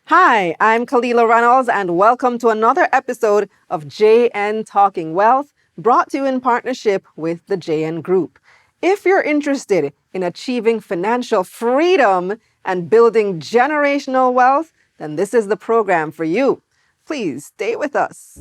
Hi, I'm Kalila Reynolds, and welcome to another episode of JN Talking Wealth, brought to you in partnership with the JN Group. If you're interested in achieving financial freedom and building generational wealth, then this is the program for you. Please stay with us.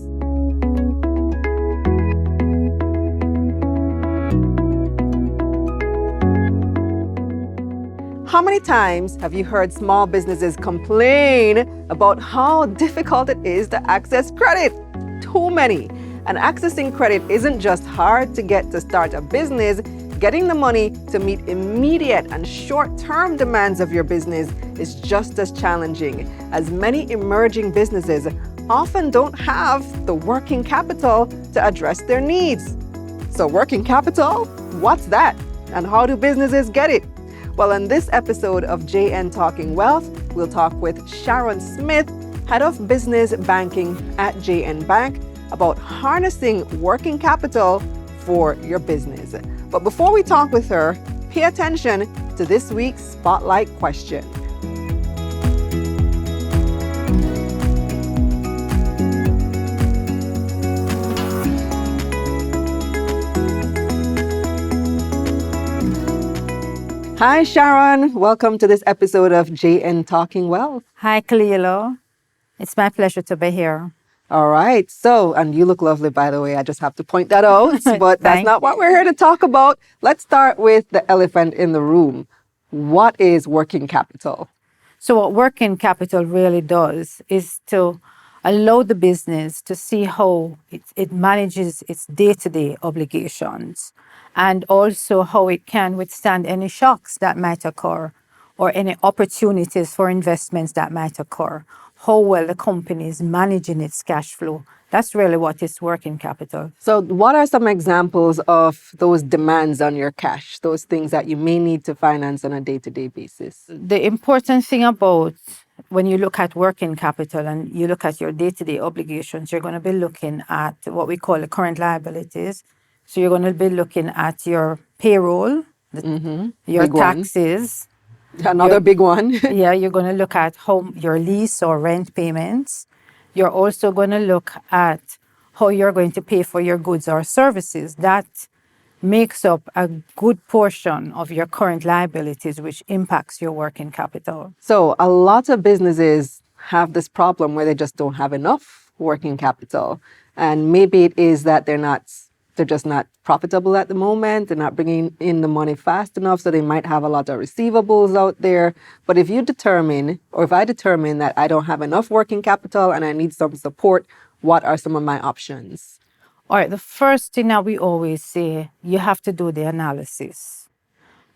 How many times have you heard small businesses complain about how difficult it is to access credit? Too many. And accessing credit isn't just hard to get to start a business. Getting the money to meet immediate and short-term demands of your business is just as challenging, as many emerging businesses often don't have the working capital to address their needs. So working capital? What's that? And how do businesses get it? Well, in this episode of JN Talking Wealth, we'll talk with Sharon Smith, Head of Business Banking at JN Bank, about harnessing working capital for your business. But before we talk with her, pay attention to this week's Spotlight question. Hi, Sharon. Welcome to this episode of JN Talking Wealth. Hi, Kalila. It's my pleasure to be here. All right. So, and you look lovely, by the way. I just have to point that out, but that's not what we're here to talk about. Let's start with the elephant in the room. What is working capital? So what working capital really does is to allow the business to see how it manages its day-to-day obligations, and also how it can withstand any shocks that might occur or any opportunities for investments that might occur, how well the company is managing its cash flow. That's really what is working capital. So what are some examples of those demands on your cash, those things that you may need to finance on a day-to-day basis? The important thing about when you look at working capital and you look at your day-to-day obligations, you're going to be looking at what we call the current liabilities. So you're going to be looking at your payroll, your Big taxes. Another big one. Yeah, you're going to look at your lease or rent payments. You're also going to look at how you're going to pay for your goods or services. That makes up a good portion of your current liabilities, which impacts your working capital. So a lot of businesses have this problem where they just don't have enough working capital. And maybe it is that they're just not profitable at the moment. They're not bringing in the money fast enough, so they might have a lot of receivables out there. But if I determine that I don't have enough working capital and I need some support, what are some of my options? All right, the first thing that we always say, you have to do the analysis.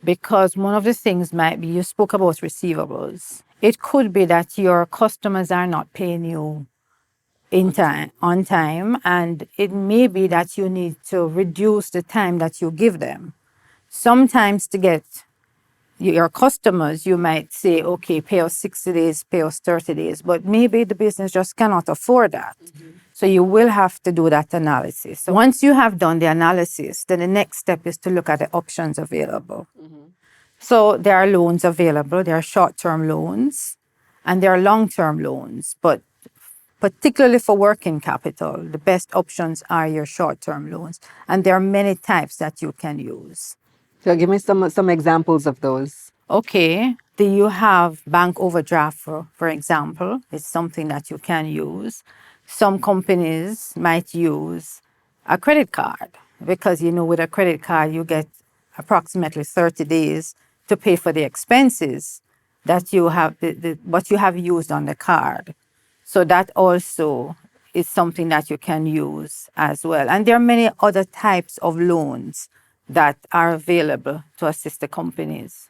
Because one of the things might be, you spoke about receivables. It could be that your customers are not paying you on time, and it may be that you need to reduce the time that you give them. Sometimes to get your customers, you might say, okay, pay us 60 days, pay us 30 days, but maybe the business just cannot afford that. So you will have to do that analysis. So once you have done the analysis, then the next step is to look at the options available. So there are loans available, there are short-term loans, and there are long-term loans, but particularly for working capital, the best options are your short-term loans. And there are many types that you can use. So give me some examples of those. Okay. Do you have bank overdraft, for example? It's something that you can use. Some companies might use a credit card because, with a credit card, you get approximately 30 days to pay for the expenses that you have, what you have used on the card. So that also is something that you can use as well. And there are many other types of loans that are available to assist the companies.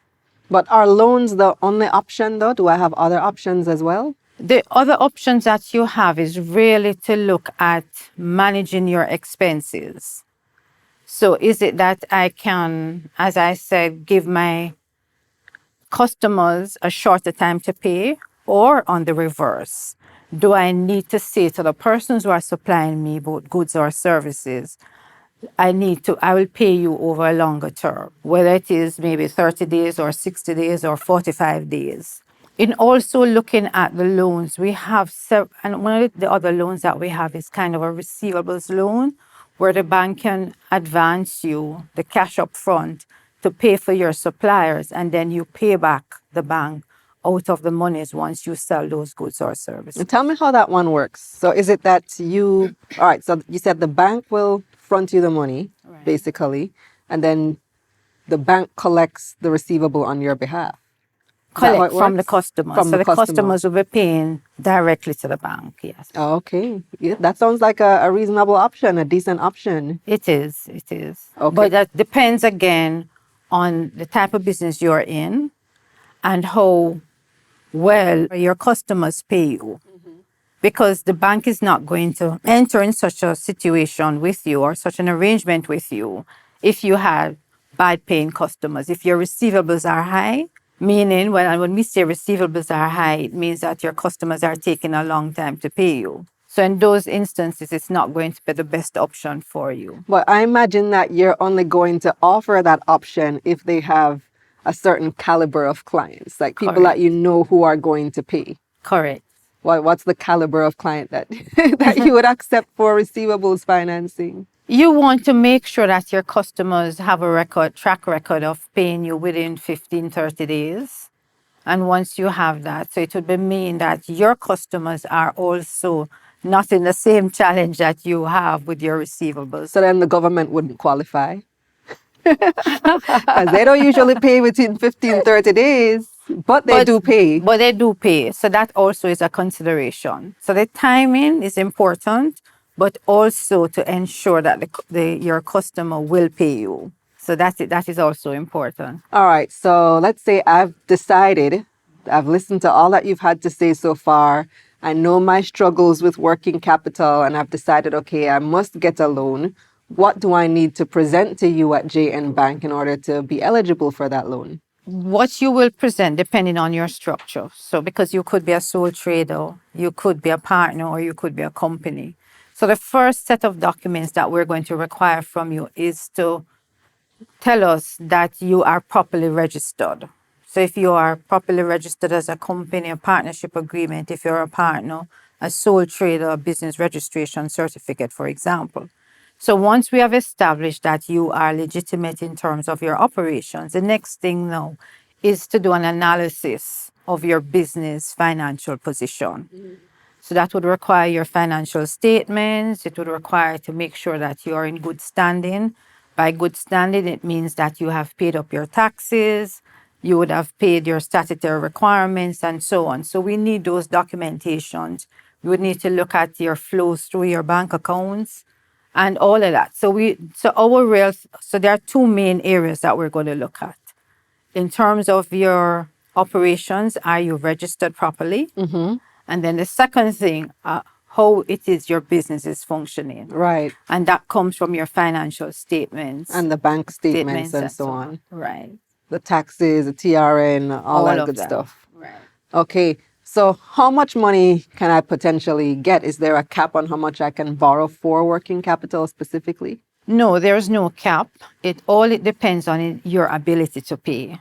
But are loans the only option, though? Do I have other options as well? The other options that you have is really to look at managing your expenses. So is it that I can, as I said, give my customers a shorter time to pay, or on the reverse? Do I need to say to the persons who are supplying me both goods or services, I will pay you over a longer term, whether it is maybe 30 days or 60 days or 45 days. In also looking at the loans, we have and one of the other loans that we have is kind of a receivables loan, where the bank can advance you the cash up front to pay for your suppliers, and then you pay back the bank out of the monies once you sell those goods or services. And tell me how that one works. So is it that all right, so you said the bank will front you the money, Right. basically, and then the bank collects the receivable on your behalf. Is that how Collect it from the works? customers. From So the the customer. customers will be paying directly to the bank, yes. Okay. Yeah, that sounds like a reasonable option, a decent option. It is, it is. Okay. But that depends again on the type of business you're in and how well your customers pay you. Because the bank is not going to enter in such a situation with you or such an arrangement with you if you have bad paying customers. If your receivables are high, meaning when we say receivables are high, it means that your customers are taking a long time to pay you. So in those instances, it's not going to be the best option for you. But I imagine that you're only going to offer that option if they have a certain caliber of clients, like people that Correct. you know who are going to pay. Correct. What's the caliber of client that that you would accept for receivables financing? You want to make sure that your customers have a track record of paying you within 15, 30 days. And once you have that, so it would mean that your customers are also not in the same challenge that you have with your receivables. So then the government wouldn't qualify. Because they don't usually pay within 15, 30 days, but they do pay. But they do pay. So that also is a consideration. So the timing is important, but also to ensure that your customer will pay you. So that is also important. All right. So let's say I've listened to all that you've had to say so far. I know my struggles with working capital, and I've decided, okay, I must get a loan. What do I need to present to you at JN Bank in order to be eligible for that loan? What you will present depending on your structure. So because you could be a sole trader, you could be a partner, or you could be a company. So the first set of documents that we're going to require from you is to tell us that you are properly registered. So if you are properly registered as a company, a partnership agreement, if you're a partner, a sole trader, a business registration certificate, for example. So once we have established that you are legitimate in terms of your operations, the next thing now is to do an analysis of your business financial position. So that would require your financial statements. It would require to make sure that you are in good standing. By good standing, it means that you have paid up your taxes, you would have paid your statutory requirements, and so on. So we need those documentations. We would need to look at your flows through your bank accounts and all of that. So there are two main areas that we're going to look at. In terms of your operations, are you registered properly? Mm-hmm. And then the second thing, how it is your business is functioning. Right. And that comes from your financial statements. And the bank statements and so on. Right. The taxes, the TRN, all that good them. stuff. Right. Okay. So how much money can I potentially get? Is there a cap on how much I can borrow for working capital specifically? No, there's no cap. It depends on your ability to pay.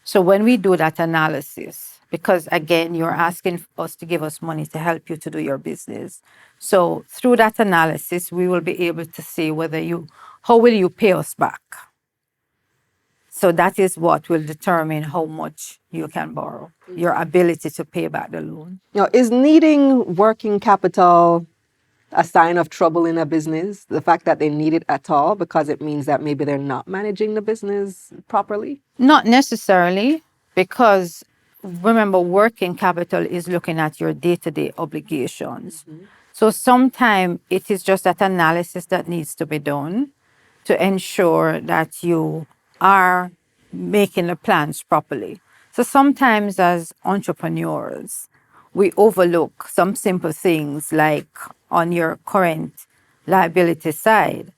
So when we do that analysis, because again, you're asking us to give us money to help you to do your business. So through that analysis, we will be able to see how will you pay us back? So that is what will determine how much you can borrow, your ability to pay back the loan. Now, is needing working capital a sign of trouble in a business? The fact that they need it at all, because it means that maybe they're not managing the business properly? Not necessarily, because remember, working capital is looking at your day-to-day obligations. Mm-hmm. So sometimes it is just that analysis that needs to be done to ensure that you are making the plans properly. So sometimes as entrepreneurs, we overlook some simple things like on your current liability side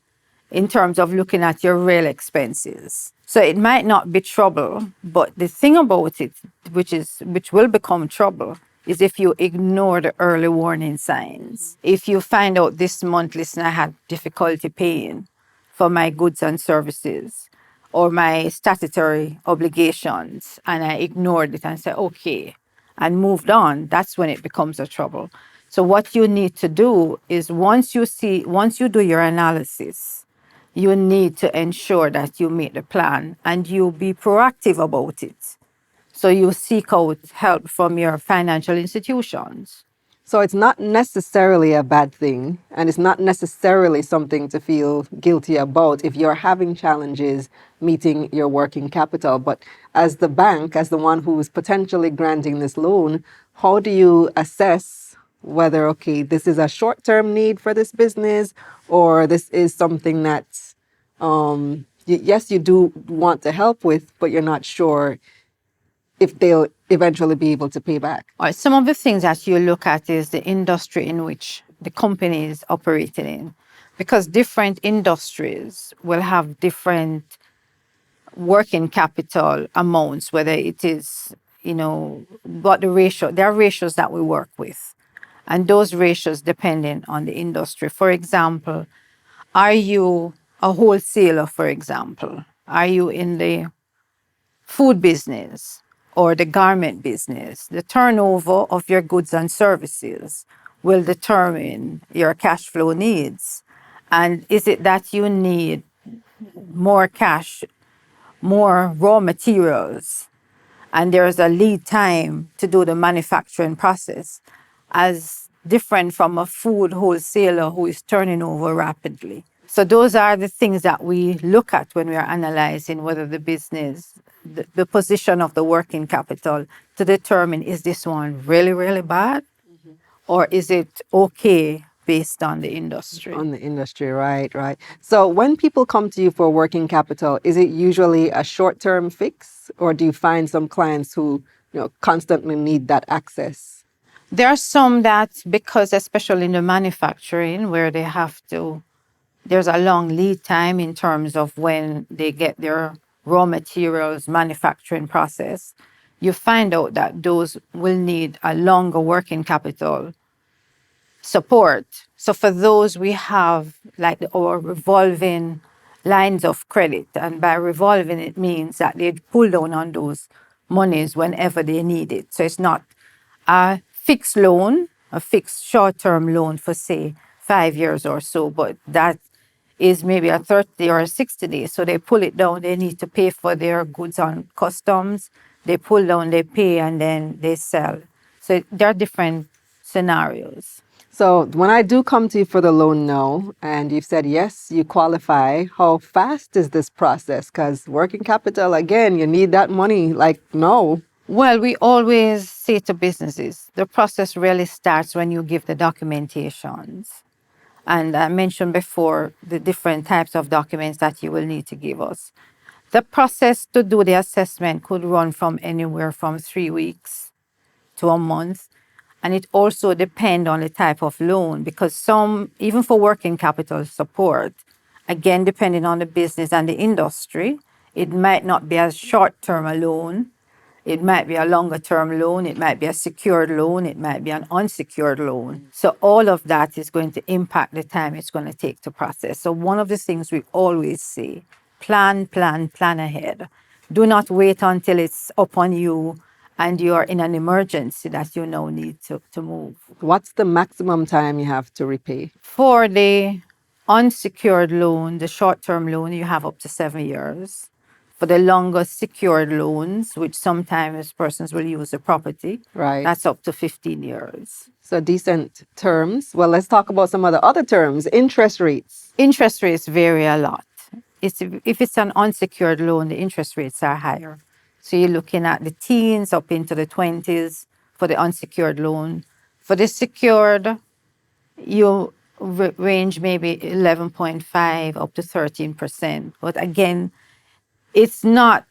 in terms of looking at your real expenses. So it might not be trouble, but the thing about it, which will become trouble, is if you ignore the early warning signs. If you find out this month, listen, I had difficulty paying for my goods and services or my statutory obligations, and I ignored it and said, okay, and moved on, that's when it becomes a trouble. So what you need to do is once you do your analysis, you need to ensure that you make the plan and you be proactive about it. So you seek out help from your financial institutions. So it's not necessarily a bad thing, and it's not necessarily something to feel guilty about if you're having challenges meeting your working capital. But as the bank, as the one who's potentially granting this loan, how do you assess whether, okay, this is a short term need for this business, or this is something that, yes, you do want to help with, but you're not sure if they'll eventually be able to pay back? All right, some of the things that you look at is the industry in which the company is operating in, because different industries will have different working capital amounts, whether it is, what the ratio, there are ratios that we work with. And those ratios depending on the industry. For example, are you a wholesaler, for example? Are you in the food business or the garment business? The turnover of your goods and services will determine your cash flow needs. And is it that you need more cash, more raw materials, and there's a lead time to do the manufacturing process, as different from a food wholesaler who is turning over rapidly? So those are the things that we look at when we are analyzing whether the business, the position of the working capital, to determine, is this one really, really bad? Or is it okay based on the industry? On the industry, right, right. So when people come to you for working capital, is it usually a short-term fix, or do you find some clients who, constantly need that access? There are some that, because especially in the manufacturing where there's a long lead time in terms of when they get their raw materials manufacturing process, you find out that those will need a longer working capital support. So for those, we have like our revolving lines of credit. And by revolving, it means that they pull down on those monies whenever they need it. So it's not a fixed loan, a fixed short-term loan for, say, 5 years or so, but that is maybe a 30 or a 60 days. So they pull it down. They need to pay for their goods on customs. They pull down, they pay, and then they sell. So there are different scenarios. So when I do come to you for the loan now, and you've said, yes, you qualify, how fast is this process? Because working capital, again, you need that money like no. Well, we always say to businesses, the process really starts when you give the documentations. And I mentioned before the different types of documents that you will need to give us. The process to do the assessment could run from anywhere from 3 weeks to a month. And it also depends on the type of loan, because some, even for working capital support, again, depending on the business and the industry, it might not be a short-term loan. It might be a longer-term loan. It might be a secured loan. It might be an unsecured loan. So all of that is going to impact the time it's going to take to process. So one of the things we always say, plan ahead. Do not wait until it's upon you and you're in an emergency that you now need to move. What's the maximum time you have to repay? For the unsecured loan, the short-term loan, you have up to 7 years. For the longer secured loans, which sometimes persons will use the property, Right. that's up to 15 years. So decent terms. Well, let's talk about some of the other terms. Interest rates. Interest rates vary a lot. If it's an unsecured loan, the interest rates are higher. So you're looking at the teens up into the 20s for the unsecured loan. For the secured, you range maybe 11.5 up to 13%. But again, it's not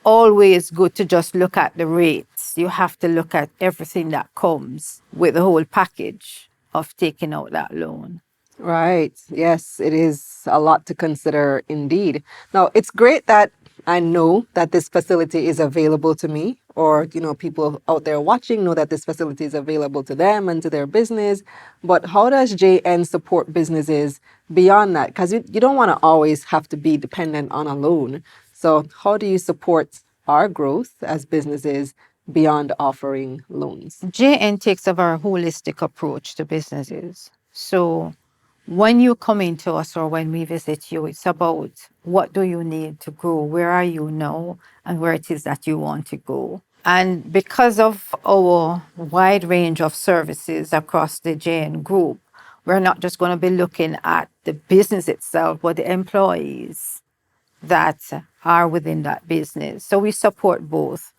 always good to just look at the rates. You have to look at everything that comes with the whole package of taking out that loan. Right. Yes, it is a lot to consider indeed. Now, it's great that I know that this facility is available to me, or, people out there watching know that this facility is available to them and to their business. But how does JN support businesses beyond that? Because you don't want to always have to be dependent on a loan. So how do you support our growth as businesses beyond offering loans? JN takes a very holistic approach to businesses. So when you come into us or when we visit you, it's about what do you need to grow? Where are you now? And where it is that you want to go. And because of our wide range of services across the JN group, we're not just going to be looking at the business itself, but the employees that are within that business. So we support both.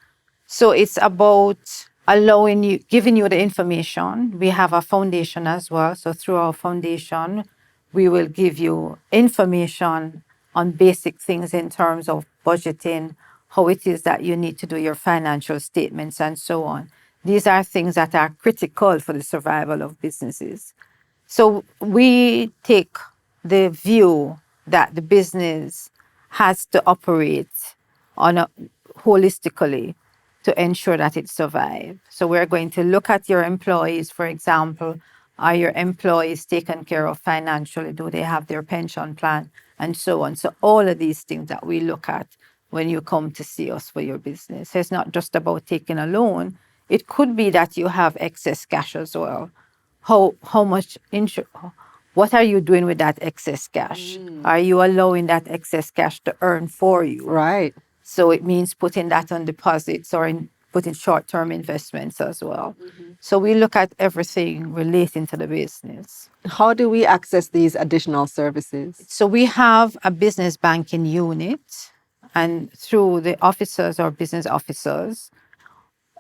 So it's about allowing you, giving you the information. We have a foundation as well. So through our foundation, we will give you information on basic things in terms of budgeting, how it is that you need to do your financial statements and so on. These are things that are critical for the survival of businesses. So we take the view that the business has to operate on a holistically to ensure that it survives. So we're going to look at your employees, for example. Are your employees taken care of financially? Do they have their pension plan? And so on. So all of these things that we look at when you come to see us for your business. So it's not just about taking a loan. It could be that you have excess cash as well. How much what are you doing with that excess cash? Are you allowing that excess cash to earn for you? Right. So it means putting that on deposits or putting short-term investments as well. So we look at everything relating to the business. How do we access these additional services? So we have a business banking unit, and through the officers or business officers,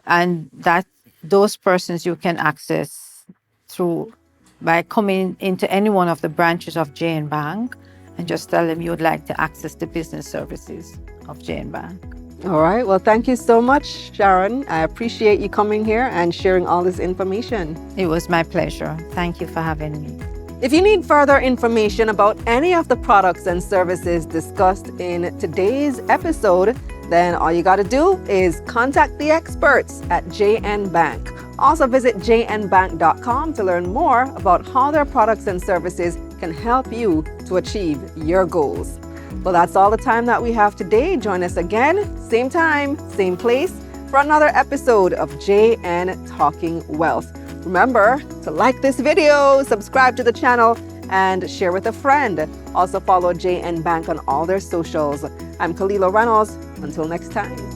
and that those persons you can access through by coming into any one of the branches of JN Bank and just tell them you would like to access the business services of JN Bank. All right. Well, thank you so much, Sharon. I appreciate you coming here and sharing all this information. It was my pleasure. Thank you for having me. If you need further information about any of the products and services discussed in today's episode, then all you got to do is contact the experts at JN Bank. Also visit jnbank.com to learn more about how their products and services can help you to achieve your goals. Well, that's all the time that we have today. Join us again, same time, same place, for another episode of JN Talking Wealth. Remember to like this video, subscribe to the channel, and share with a friend. Also follow JN Bank on all their socials. I'm Kalila Reynolds. Until next time.